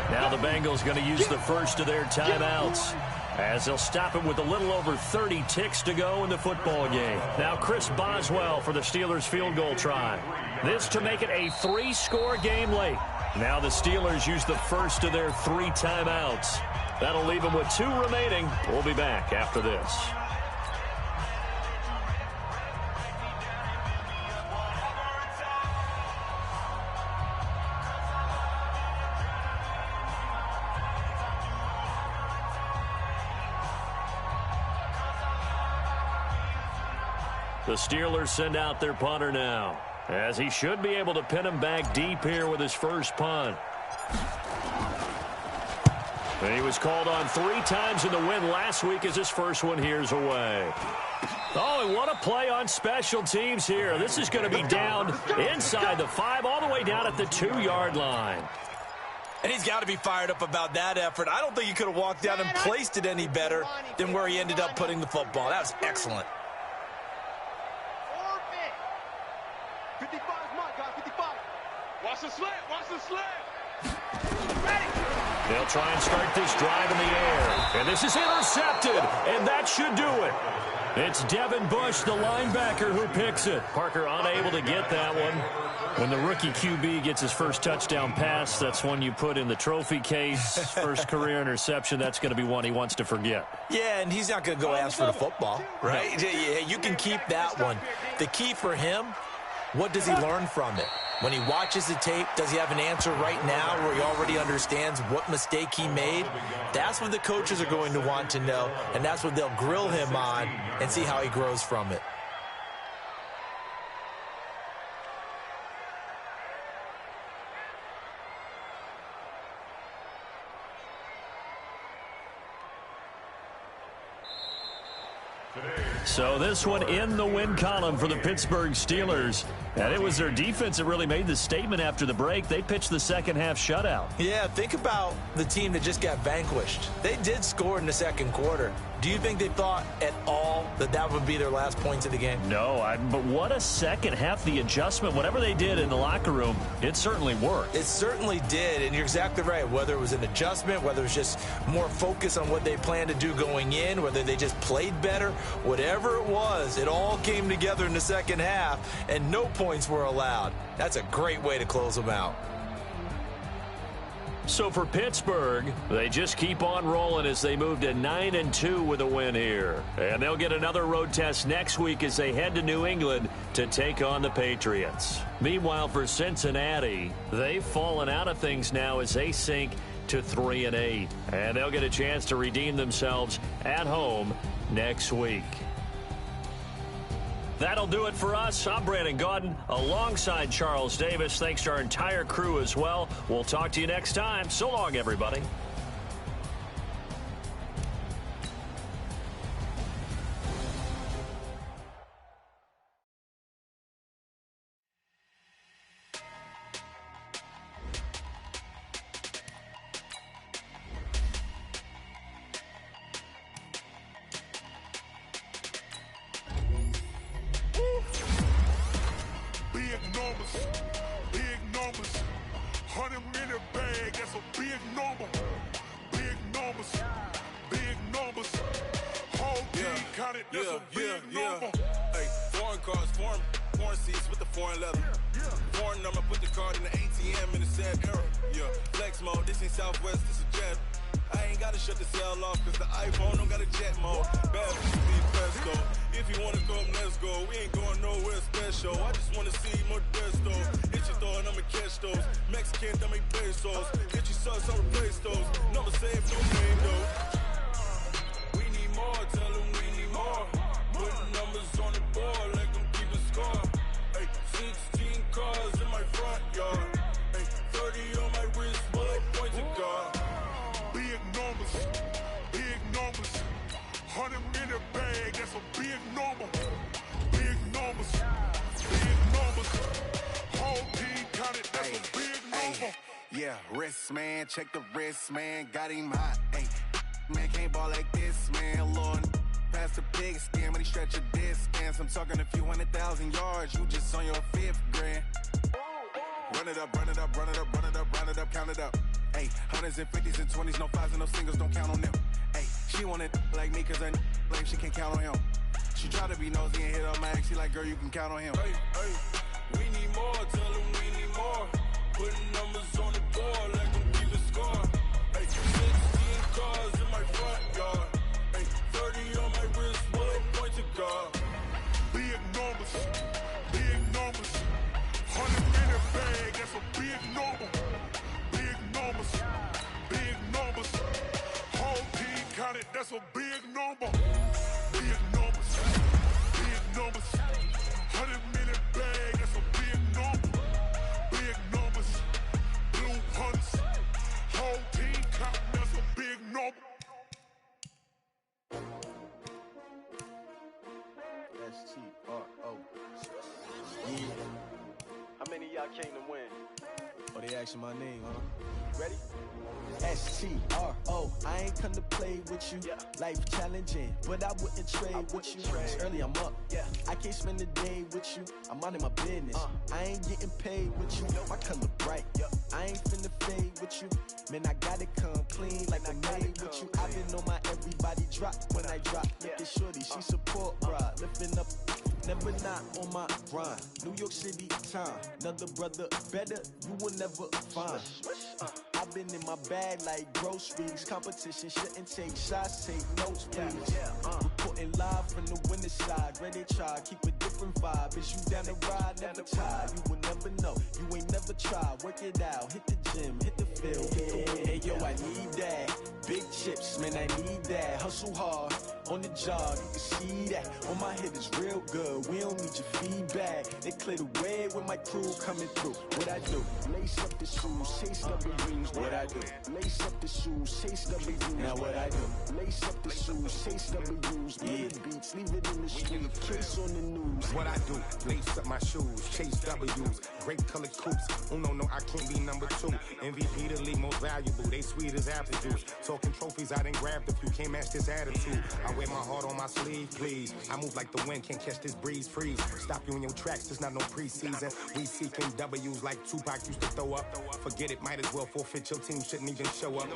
Now the Bengals going to use the first of their timeouts as they'll stop it with a little over 30 ticks to go in the football game. Now Chris Boswell for the Steelers field goal try. This to make it a 3-score game late. Now the Steelers use the first of their 3 timeouts. That'll leave them with 2 remaining. We'll be back after this. The Steelers send out their punter now, as he should be able to pin him back deep here with his first punt. And he was called on 3 times in the win last week as his first one here's away. Oh, and what a play on special teams here. This is going to be down inside the 5 all the way down at the 2-yard line. And he's got to be fired up about that effort. I don't think he could have walked down and placed it any better than where he ended up putting the football. That was excellent. 55 is mine, guys, 55. Watch the slant, watch the slant. Ready. They'll try and start this drive in the air. And this is intercepted, and that should do it. It's Devin Bush, the linebacker, who picks it. Parker unable to get that one. When the rookie QB gets his first touchdown pass, that's one you put in the trophy case. First career interception, that's going to be one he wants to forget. Yeah, and he's not going to go ask for the football, right? No. Yeah, you can keep that one. The key for him, what does he learn from it? When he watches the tape, does he have an answer right now where he already understands what mistake he made? That's what the coaches are going to want to know, and that's what they'll grill him on and see how he grows from it. So this one in the win column for the Pittsburgh Steelers. And it was their defense that really made the statement after the break. They pitched the second-half shutout. Yeah, think about the team that just got vanquished. They did score in the second quarter. Do you think they thought at all that that would be their last points of the game? No, but what a second half. The adjustment, whatever they did in the locker room, it certainly worked. It certainly did, and you're exactly right. Whether it was an adjustment, whether it was just more focus on what they planned to do going in, whether they just played better, whatever it was, it all came together in the second half, and no points were allowed. That's a great way to close them out. So for Pittsburgh, they just keep on rolling as they move to 9-2 with a win here. And they'll get another road test next week as they head to New England to take on the Patriots. Meanwhile, for Cincinnati, they've fallen out of things now as they sink to 3-8. And they'll get a chance to redeem themselves at home next week. That'll do it for us. I'm Brandon Gaudin alongside Charles Davis. Thanks to our entire crew as well. We'll talk to you next time. So long, everybody. that's a big number. Hey, foreign cars, foreign seats with the foreign leather. Foreign number, put the card in the ATM in the sad era. Yeah, flex mode, this ain't Southwest, this is jet. I ain't gotta shut the cell off, cause the iPhone don't got a jet mode. Bad speed presto. If you wanna come, let's go. We ain't going nowhere special. I just wanna see Modesto. Hit your door and I'ma catch those. Mexican, dummy pesos. Get your sauce, I'll replace those. Number save, no name though. We need more, tell them we need more. Putting numbers on the board, like them keep a score. Hey, 16 cars in my front yard. Hey, 30 on my wrist, bullet point to God. Big numbers, 100 minute bag, that's a big number. Big numbers, whole team counted, that's a big number. Yeah, wrist man, check the wrist man, got him hot. Ay, man can't ball like this, man. Lord, past the big scam, but he stretch a distance. I'm talking a few 100,000 yards, you just on your 5th grand. Run it up, run it up, run it up, run it up, run it up, count it up. Ay, 100s and 50s and 20s, no 5s and no singles, don't count on them. Ay, she want it like me, cause her like she can't count on him. She try to be nosy and hit up my ex, she like, girl, you can count on him. Hey, we need more, tell them we need more. Putting numbers on the board, like them keep a score. Hey, 16 cars in my front yard. Hey, 30 on my wrist, bullet point to God. Big numbers, 100 minute bag, that's a big number. Big numbers, whole team counted, that's a big number. Big numbers, 100 minute bag, that's a big number. Big numbers, blue hunts, whole team counting, that's a big number. S-T-R-O. Yeah. How many of y'all came to win? Oh, they asking my name, huh? Ready? S-T-R-O. I ain't come to play with you. Yeah. Life challenging, but I wouldn't trade with you. It's early, I'm up. Yeah. I can't spend the day with you. I'm out of my business. I ain't getting paid with you. My color bright. I ain't finna fade with you. Man, I gotta come clean like I made with you. I've been on my everybody drop when I drop. Look at shorty, she support ride. Lifting up, never not on my grind. New York City time. Another brother better, you will never find. I've been in my bag like groceries. Competition shouldn't take shots, take notes, please. Reporting live from the winter side. Ready to try, keep a different vibe. Is you down the ride, never tired. You will never know, you ain't never tried. Work it out, hit the gym, hit the field. Hey yo, I need that. Big chips, man, I need that. Hustle hard, on the job, you can see that. On my head is real good, we don't need your feedback. They clear the way with my crew coming through. What I do? Lace up the shoes, chase W's. What I do? Lace up the shoes, chase W's. Now what I do? Lace up the shoes, chase W's. Yeah. Beats, leave it in the street, case on the news. What I do? Lace up my shoes, chase W's. Grape colored coops. Uno, no, I can't be number 2. MVP the league most valuable. They sweet as apple juice. Talking trophies, I done grabbed a few. Can't match this attitude. I wear my heart on my sleeve, please. I move like the wind, can't catch this breeze, freeze. Stop you in your tracks, there's not no preseason. We seeking W's like Tupac used to throw up. Forget it, might as well forfeit. Your team shouldn't even show up.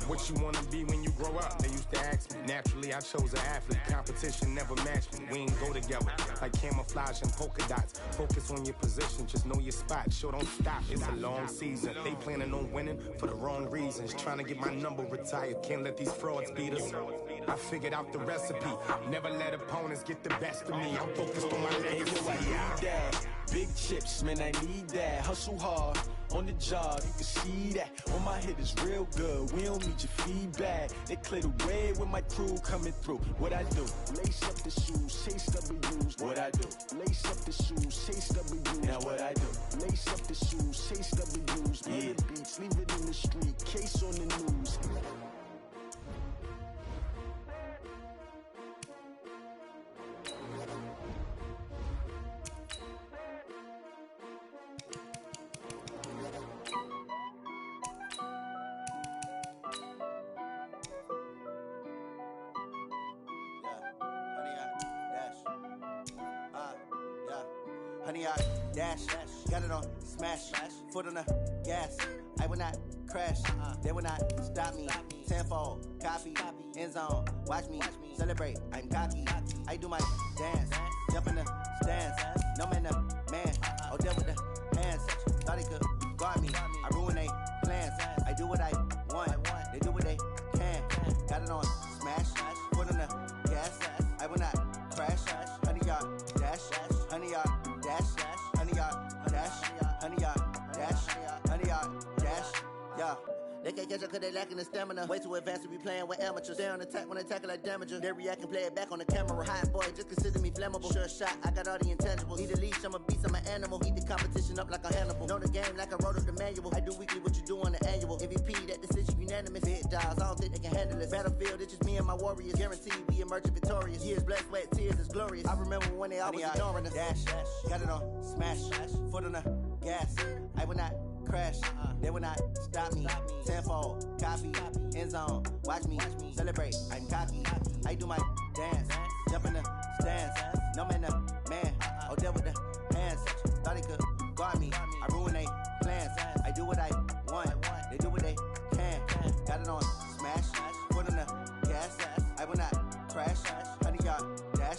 What you wanna be when you grow up? They used to ask me. Naturally, I chose an athlete. Competition never matched me. We ain't go together like camouflage and polka dots. Focus on your position, just know your spot. Sure, don't stop. It's a long season. They planning on winning for the wrong reasons. Trying to get my number retired. Can't let these frauds beat us. I figured out the recipe. Never let opponents get the best of me. I'm focused on my legacy. I need that. Big chips, man, I need that. Hustle hard, on the job, you can see that. On my head is real good, we don't need your feedback. They clear the way with my crew coming through. What I do? Lace up the shoes, chase W's. What I do? Lace up the shoes, chase W's. Now what I do? Lace up the shoes, chase W's. Yeah. Beats, leave it in the street, case on the news. Honey, I dash, got it on smash, foot on the gas. I will not crash, they will not stop me. Tenfold, copy, end zone. Watch me celebrate. I'm cocky. I do my dance. Jump in the stands. No man, man. Oh, there with the hands. Thought he could guard me. I ruin they plans. I do what I want. They do what they can. Got it on smash. Foot on the gas. I will not crash. 100-yard dash. 100-yard dash. 100-yard dash. 100-yard dash. 100-yard dash. Yeah. They can't catch up cause they lacking the stamina. Way too advanced to be playing with amateurs. Stay on attack when they tackle like damager. They react and play it back on the camera. Hot boy, just consider me flammable. Sure shot, I got all the intangibles. Need a leash, I'm a beast, I'm an animal. Eat the competition up like a Hannibal. Know the game like I wrote up the manual. I do weekly what you do on the annual. MVP, that decision unanimous. Big dials, I don't think they can handle it. Battlefield, it's just me and my warriors. Guaranteed we emerge victorious. Years, blood, sweat, tears, it's glorious. I remember when they always ignoring us. Dash, got it on smash. Foot on the gas. I will not crash. They will not stop me. Tenfold, copy, end zone. Watch me celebrate. I'm cocky. I do my dance. Jump in the stands. No man, man. Oh, there with the hands. Thought he could guard me. I ruin they plans. I do what I want. They do what they can. Got it on smash. Foot on the gas. I will not crash. 100-yard dash.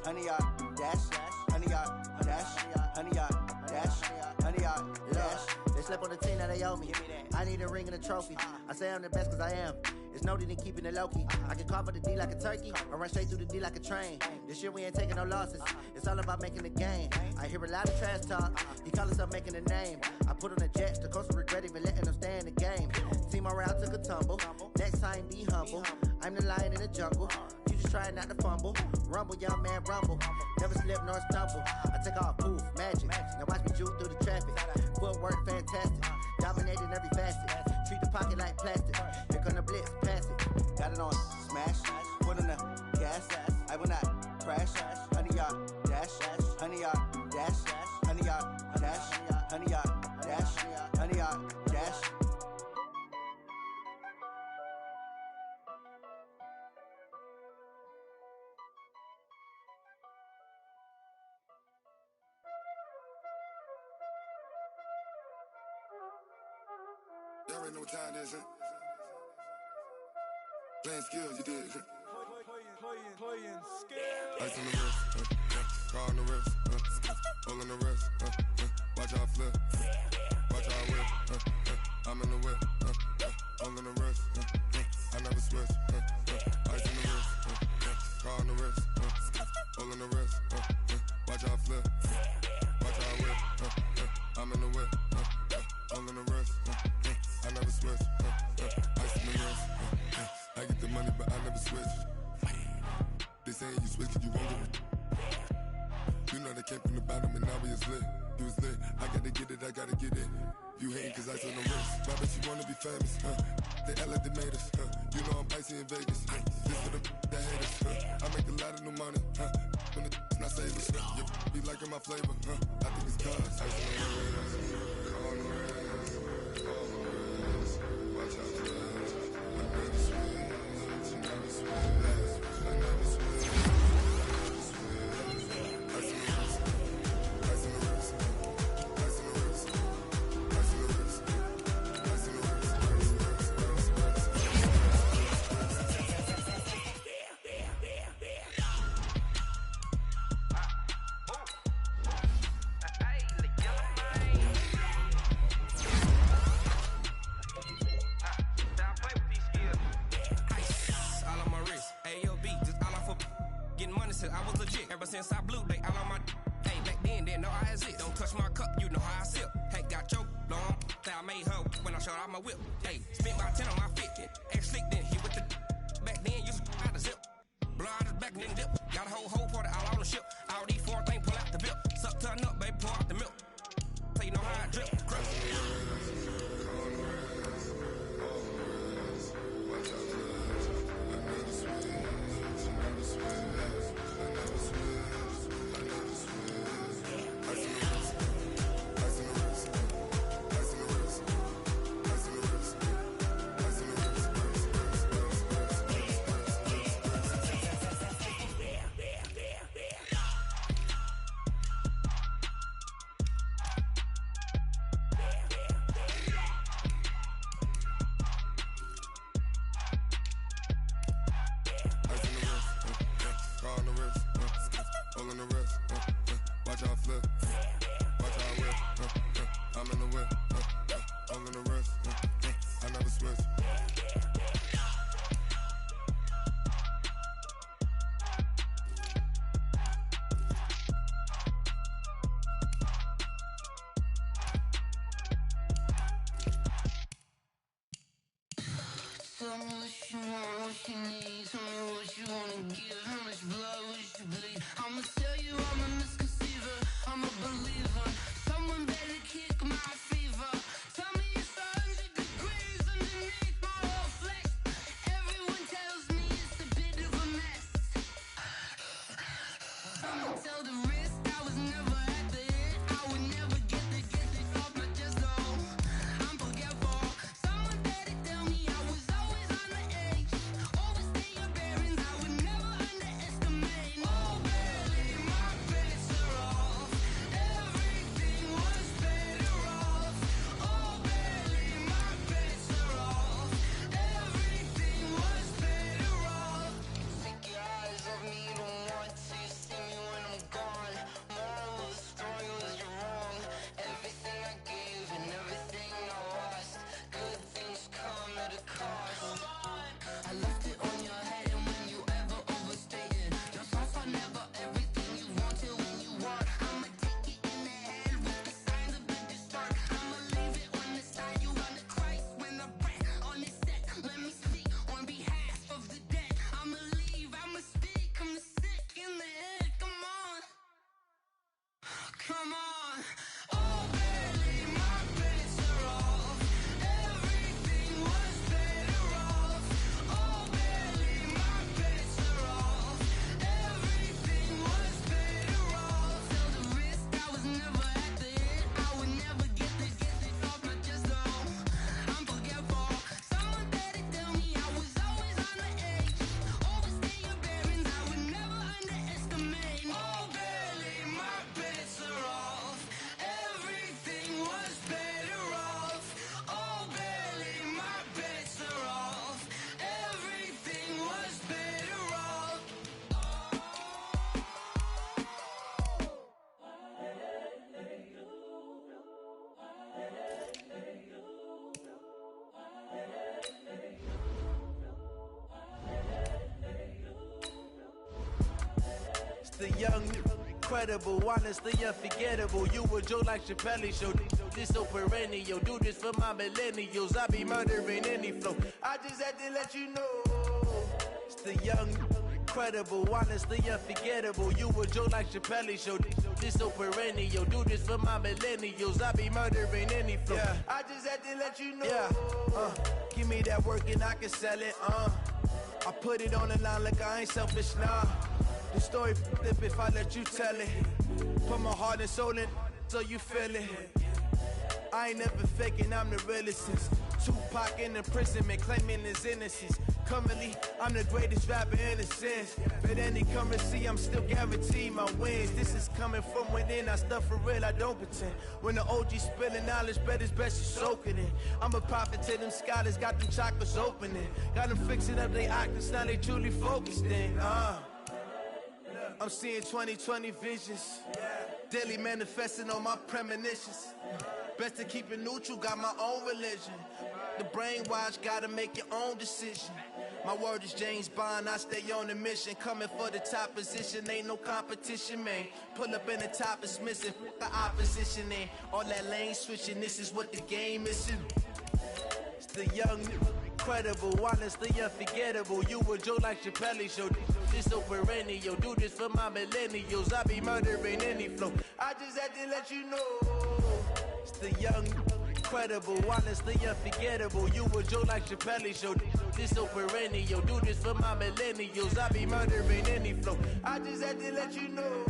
100-yard dash. 100-yard dash. 100-yard dash. 100-yard dash. They slept on the team that they owe me. I need a ring and a trophy. I say I'm the best cause I am. It's noted in keeping it low-key. I can carve up the D like a turkey or run straight through the D like a train. This year we ain't taking no losses. It's all about making the game. I hear a lot of trash talk. He call himself making a name. I put on the Jets. The coach will regret even letting them stay in the game. Team morale took a tumble. Next time be humble. I'm the lion in the jungle. You just trying not to fumble. Rumble, young man, rumble. Never slip nor stumble. I take off, poof, magic. Now watch me juke through the traffic. Footwork fantastic. Dominating every facet. Treat the pocket like plastic. Here come the blitz, pass it. Got it on smash. Foot on the gas. I will not crash. 100-yard dash. 100-yard dash. 100-yard dash. 100-yard dash. 100-yard dash. Y'all already know what time it is, huh? Playing skills, you did, huh? Playing skills. Ice on the wrist, car on the wrist, hole on the wrist, watch how I flip, watch how I whip, I'm in the whip, hole on the wrist, I never switch, ice on the wrist, car on the wrist, hole on the wrist, watch how I flip, watch how I whip, I'm in the whip, hole on the wrist, I never switch, ice on the wrist, I get the money but I never switch. They saying you switch cause you won't get it. You know they came from the bottom and now we is lit. You was lit, I gotta get it, I gotta get it. You hating cause ice on the wrist. Why bet you wanna be famous, They act like they made us, You know I'm icy in Vegas, This for the that hate us, I make a lot of new money, When it's not savers, You be liking my flavor, I think it's cause ice on the wrist, on the wrist, on the wrist. Watch out for this, I never switch, I never switch. I never switch. I was legit. Ever since I blew, they all on my hey, back then, didn't know I exist. Don't touch my cup, you know how I sip. Hey, got choked, long. Say I made her when I showed out my whip. Hey, spent about 10 on my fit. Ex-slick, then hit with the back then, used to out the zip. Blow out his back, then dip. Got a whole party all on the ship. All these four things pull out the bip. Suck, turn up, baby, pour out the milk. So you know how I drip. Crush. all in the wrist. Watch how I flip. Watch how I whip. I'm in the whip. All in the wrist. I never switch. Tell me what you want, what you need. Tell me what you wanna give. How much blood would you bleed? I'ma tell you I'm a misconceiver. I'm a believer. Someone better kick my fever. Tell me it's 100 degrees underneath my whole flesh. Everyone tells me it's a bit of a mess. I'ma tell the risk I was never at the end. I would never get the off my chest, no. I'm forgetful. Someone better tell me I was always on the edge. Overstay your bearings, I would never underestimate. Oh, barely, my bets are off. Everything was better off. Oh, barely, my bets are off. Everything was better off. Take your eyes off me, don't want to see me when I'm gone. Moral of the story was you're wrong. Everything I gave and everything I lost. Good things come at a cost. I left it on your head, and when you ever overstay it, your thoughts are never everything you wanted when you want. I'ma take it in the head with the signs of a distort. I'ma leave it on the side. You run the Christ when the breath on the set. Let me speak on behalf of the dead. I'ma leave, I'ma speak. I'm the sick in the head. Come on, come on. Oh, barely, my bets are off. Everything was better off. Oh, barely, my bets are off. Everything was better off. Tell the risk I was never at the end. I would never get it off my chest, no. I'm forgetful. Someone better tell me I was always on the edge. Overstay your bearings, I would never underestimate. Oh, barely, my bets are off. Everything was better off. Oh, barely, my bets are off. Everything was better off. It's the young, incredible, honestly unforgettable. You a Joe like Chappelle show. This so perennial. Do this for my millennials. I be murdering any flow. I just had to let you know. It's the young, incredible, honestly unforgettable. You a Joe like Chappelle show. This so perennial. Do this for my millennials. I be murdering any flow. Yeah. I just had to let you know. Yeah. Give me that work and I can sell it. I put it on the line like I ain't selfish, nah. The story flip if I let you tell it. Put my heart and soul in so you feel it. I ain't never faking, I'm the realest since Tupac in imprisonment, claiming his innocence. Currently, I'm the greatest rapper in a sense. But any currency, I'm still guaranteed my wins. This is coming from within, I stuff for real, I don't pretend. When the OG spilling knowledge, bet it's best you soak it in. I'm a prophet to them scholars, got them chakras opening. Got them fixing up their octaves, now they truly focused in. I'm seeing 2020 visions. Daily manifesting on my premonitions. Best to keep it neutral, got my own religion. The brainwash, gotta make your own decision. My word is James Bond, I stay on a mission. Coming for the top position, ain't no competition, man. Pull up in the top is missing, the opposition ain't. All that lane switching, this is what the game is. It's the young, incredible, honestly unforgettable. You a Joe like Chappelle show. This so perennial. Do this for my millennials. I be murdering any flow. I just had to let you know. It's the young, incredible, honestly unforgettable. You a Joe like Chappelle show. This so perennial. Do this for my millennials. I be murdering any flow. I just had to let you know.